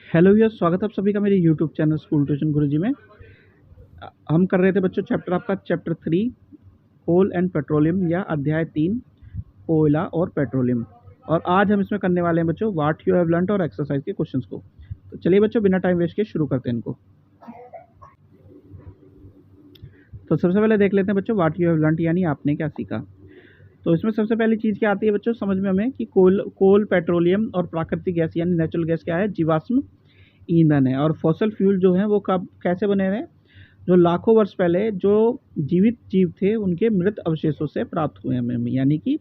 Hello भैया, स्वागत है आप सभी का मेरे यूट्यूब चैनल स्कूल ट्यूशन गुरुजी में। हम कर रहे थे बच्चों चैप्टर आपका चैप्टर 3 कोल एंड पेट्रोलियम या अध्याय 3 कोयला और पेट्रोलियम। और आज हम इसमें करने वाले हैं बच्चों व्हाट यू हैव लर्नड और एक्सरसाइज के क्वेश्चंस को। तो चलिए बच्चों बिना टाइम वेस्ट के शुरू करते हैं इनको। तो सबसे पहले देख लेते हैं बच्चों व्हाट यू हैव लर्नड यानी आपने क्या सीखा। तो इसमें सबसे पहली चीज़ क्या आती है बच्चों समझ में हमें कि कोल पेट्रोलियम और प्राकृतिक गैस यानी नेचुरल गैस क्या है, जीवाश्म ईंधन है। और फॉसल फ्यूल जो है वो कब कैसे बने हैं, जो लाखों वर्ष पहले जो जीवित जीव थे उनके मृत अवशेषों से प्राप्त हुए हमें, यानी कि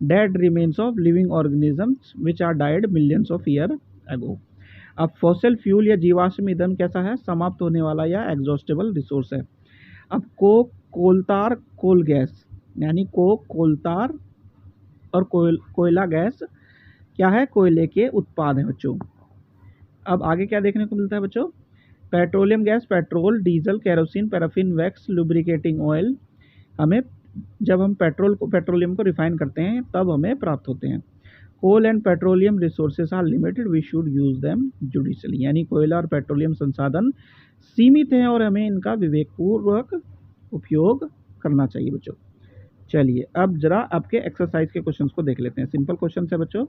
dead remains of living organisms which are died millions of year ago. अब फॉसल फ्यूल या जीवाश्म ईंधन कैसा है, समाप्त होने वाला या एग्जॉस्टेबल रिसोर्स है। अब कोलतार कोल गैस यानी कोलतार और कोयला गैस क्या है, कोयले के उत्पाद हैं बच्चों। अब आगे क्या देखने को मिलता है बच्चों, petroleum gas petrol, diesel, kerosene, paraffin, wax, lubricating oil हमें जब हम पेट्रोलियम को रिफाइन करते हैं तब हमें प्राप्त होते हैं। Coal and petroleum resources are limited, we should use them judiciously, यानी कोयला और पेट्रोलियम संसाधन सीमित हैं और हमें इनका विवेकपूर्वक उपयोग करना चाहिए बच्चों। चलिए अब जरा आपके एक्सरसाइज के क्वेश्चंस को देख लेते हैं। सिंपल क्वेश्चन है बच्चों।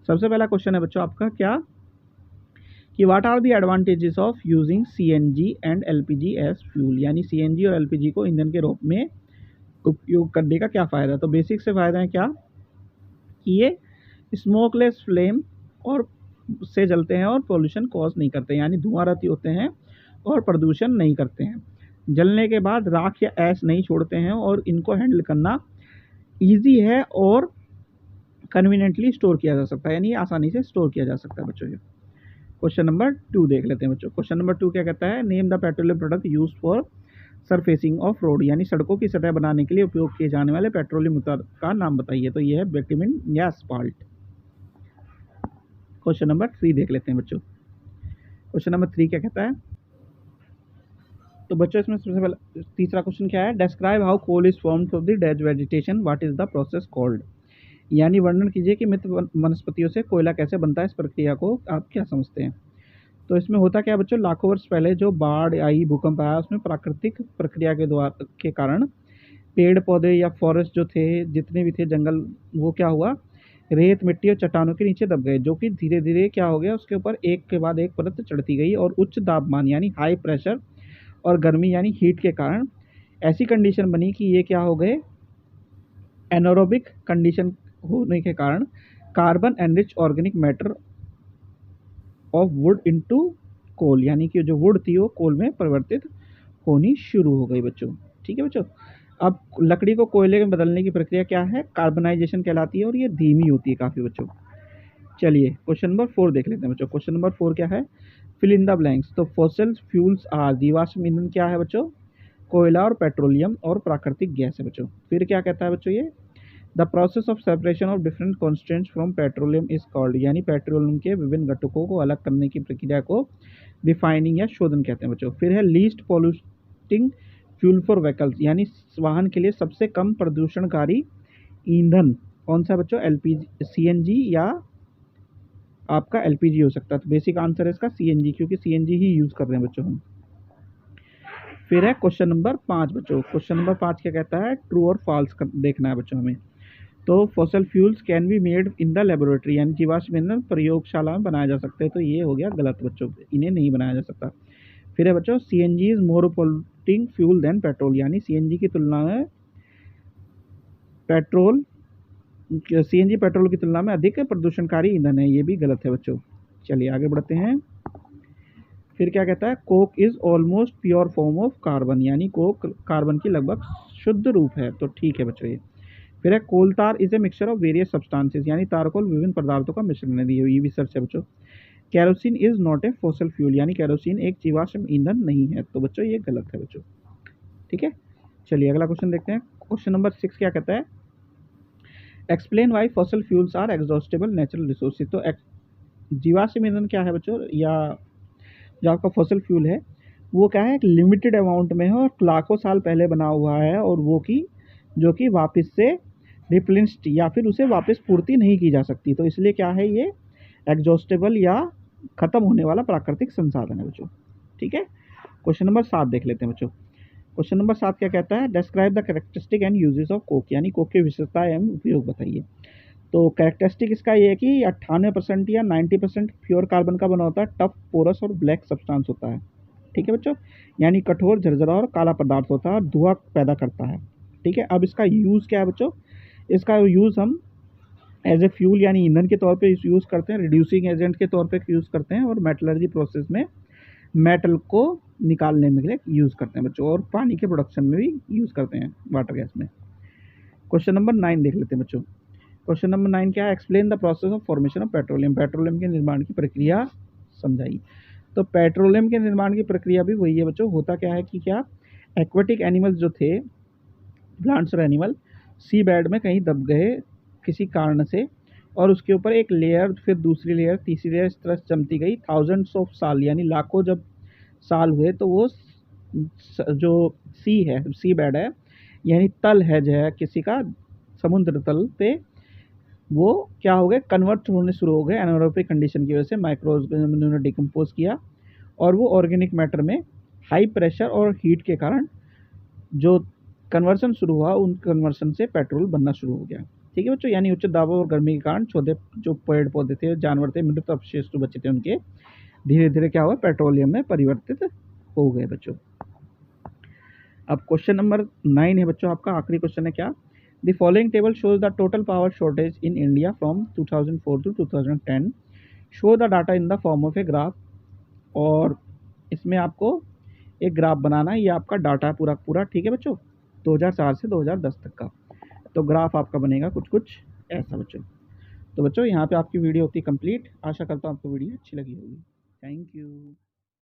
सबसे पहला क्वेश्चन है बच्चों आपका क्या कि what are the advantages of using CNG and LPG as fuel, यानी सीएनजी और एलपीजी को ईंधन के रूप में उपयोग करने का क्या फ़ायदा। तो बेसिक से फ़ायदा है क्या कि ये स्मोकलेस फ्लेम और से जलते हैं और पोल्यूशन कॉज नहीं करते, यानी धुआं रहित होते हैं और प्रदूषण नहीं करते हैं। जलने के बाद राख या ऐश नहीं छोड़ते हैं और इनको हैंडल करना ईजी है और कन्वीनियंटली स्टोर किया जा सकता है, यानी आसानी से स्टोर किया जा सकता है बच्चों। ये क्वेश्चन नंबर 2 देख लेते हैं बच्चों। क्वेश्चन नंबर 2 क्या कहता है, name the petroleum product use for surfacing of road, यानी सड़कों की सतह बनाने के लिए उपयोग किए जाने वाले पेट्रोलियम उत्पाद का नाम बताइए। तो ये है बिटुमेन या एस्फाल्ट। क्वेश्चन नंबर 3 देख लेते हैं बच्चों। क्वेश्चन नंबर 3 क्या कहता है, तो बच्चों इसमें सबसे पहले तीसरा क्वेश्चन क्या है, describe how coal is formed from the dead vegetation, what is the process called, यानी वर्णन कीजिए कि मृत वनस्पतियों से कोयला कैसे बनता है, इस प्रक्रिया को आप क्या समझते हैं। तो इसमें होता क्या बच्चों, लाखों वर्ष पहले जो बाढ़ आई, भूकंप आया, उसमें प्राकृतिक प्रक्रिया के कारण पेड़ पौधे या फॉरेस्ट जो थे, जितने भी थे जंगल, वो क्या हुआ, रेत मिट्टी और चट्टानों के नीचे दब गए, जो कि धीरे धीरे क्या हो गया, उसके ऊपर एक के बाद एक परत चढ़ती गई और उच्च तापमान यानी हाई प्रेशर और गर्मी यानी हीट के कारण ऐसी कंडीशन बनी कि ये क्या हो गए, एनारोबिक कंडीशन होने के कारण carbon enrich organic matter of wood into coal, यानी कि जो वुड थी वो कोल में परिवर्तित होनी शुरू हो गई बच्चों। ठीक है बच्चों। अब लकड़ी को कोयले में बदलने की प्रक्रिया क्या है, कार्बनाइजेशन कहलाती है और ये धीमी होती है काफ़ी बच्चों। चलिए क्वेश्चन नंबर 4 देख लेते हैं बच्चों। क्वेश्चन नंबर 4 क्या है, फिल इन द ब्लैंक्स। तो फॉसिल फ्यूल्स आर, जीवाश्म ईंधन क्या है बच्चों, कोयला और पेट्रोलियम और प्राकृतिक गैस है बच्चों। फिर क्या कहता है बच्चों, ये the process of separation of different constants from petroleum is called, यानी पेट्रोलियम के विभिन्न घटकों को अलग करने की प्रक्रिया को रिफाइनिंग या शोधन कहते हैं बच्चों। फिर है least polluting fuel for vehicles, यानी वाहन के लिए सबसे कम प्रदूषणकारी ईंधन कौन सा बच्चों, एलपीजी, सीएनजी या आपका एलपीजी हो सकता है। तो बेसिक आंसर है इसका सीएनजी, क्योंकि सीएनजी ही यूज़ कर रहे हैं बच्चों हम। फिर है क्वेश्चन नंबर 5 बच्चों। क्वेश्चन नंबर 5 क्या कहता है, ट्रू और फॉल्स देखना है बच्चों हमें। तो fossil fuels can be made in the laboratory, यानी जीवाश्म ईंधन प्रयोगशाला में बनाए जा सकते हैं। तो ये हो गया गलत बच्चों, इन्हें नहीं बनाया जा सकता। फिर है बच्चों, CNG is more polluting fuel then petrol, यानी सीएनजी की तुलना में पेट्रोल सीएनजी पेट्रोल की तुलना में अधिक प्रदूषणकारी ईंधन है। ये भी गलत है बच्चों। चलिए आगे बढ़ते हैं। फिर क्या कहता है, Coke is almost pure form of carbon, यानी कोक कार्बन की लगभग शुद्ध रूप है। तो ठीक है बच्चों ये। फिर है कोल तार is a mixture of various substances, यानी तारकोल विभिन्न पदार्थों का मिश्रण है। ये भी सर्च है बच्चों। Kerosene is not a fossil fuel, यानी कैरोसिन एक जीवाश्म ईंधन नहीं है। तो बच्चों ये गलत है बच्चों। ठीक है। चलिए अगला क्वेश्चन देखते हैं। क्वेश्चन नंबर 6 क्या कहता है, explain why fossil fuels are exhaustible natural resources. तो जीवाश्म ईंधन क्या है बच्चों, या जो आपका फॉसल फ्यूल है वो क्या है, एक लिमिटेड अमाउंट में है और लाखों साल पहले बना हुआ है, और वो की जो कि वापस से रिप्लेनिश्ड या फिर उसे वापस पूर्ति नहीं की जा सकती। तो इसलिए क्या है, ये एग्जॉस्टेबल या खत्म होने वाला प्राकृतिक संसाधन है बच्चों। ठीक है, क्वेश्चन नंबर 7 देख लेते हैं बच्चों। क्वेश्चन नंबर 7 क्या कहता है, describe the characteristic and uses of Coke, यानी कोक की विशेषताएं एवं उपयोग बताइए। तो कैरेक्टरिस्टिक इसका ये है कि 98% या 90% प्योर कार्बन का बना होता है, टफ, पोरस और ब्लैक सब्सटेंस होता है। ठीक है बच्चों, यानी कठोर, झरझरा और काला पदार्थ होता है और धुआं पैदा करता है। ठीक है, अब इसका यूज़ क्या है बच्चों, इसका यूज़ हम एज ए फ्यूल यानी ईंधन के तौर पे यूज़ करते हैं, रिड्यूसिंग एजेंट के तौर पे यूज़ करते हैं, और मेटलर्जी प्रोसेस में मेटल को निकालने में लिए यूज़ करते हैं बच्चों, और पानी के प्रोडक्शन में भी यूज़ करते हैं वाटर गैस में। क्वेश्चन नंबर 9 देख लेते हैं बच्चों। क्वेश्चन नंबर 9 क्या है, explain the process of formation of petroleum, petroleum के निर्माण की प्रक्रिया समझाइए। तो पेट्रोलियम के निर्माण की प्रक्रिया भी वही है बच्चों, होता क्या है कि क्या एक्वेटिक एनिमल्स जो थे, प्लांट्स और एनिमल, सी बेड में कहीं दब गए किसी कारण से, और उसके ऊपर एक लेयर, फिर दूसरी लेयर, तीसरी लेयर, इस तरह जमती गई थाउजेंड्स ऑफ साल, यानी लाखों जब साल हुए, तो वो जो सी है, सी बेड है, यानी तल है जो है किसी का, समुद्र तल पे, वो क्या हो गए, कन्वर्ट होने शुरू हो गए एनारोबिक कंडीशन की वजह से, माइक्रोब ने डिकम्पोज किया, और वो ऑर्गेनिक मैटर में हाई प्रेशर और हीट के कारण जो कन्वर्सन शुरू हुआ, उन कन्वर्सन से पेट्रोल बनना शुरू हो गया। ठीक है बच्चों, यानी उच्च दबाव और गर्मी के कारण छोटे जो पेड़ पौधे थे, जानवर थे, मृत अवशेष जो बचे थे, उनके धीरे धीरे क्या हुआ, पेट्रोलियम में परिवर्तित हो गए बच्चों। अब क्वेश्चन नंबर 9 है बच्चों, आपका आखिरी क्वेश्चन है क्या, the following table shows the total power shortage in India from 2004 to 2010, show the data in the form of a graph. और इसमें आपको एक ग्राफ बनाना है, ये आपका डाटा है पूरा पूरा। ठीक है बच्चों, 2004 से 2010 तक का। तो ग्राफ आपका बनेगा कुछ कुछ ऐसा बच्चों। तो बच्चों यहाँ पे आपकी वीडियो होती है कंप्लीट। आशा करता हूँ आपको वीडियो अच्छी लगी होगी। Thank you.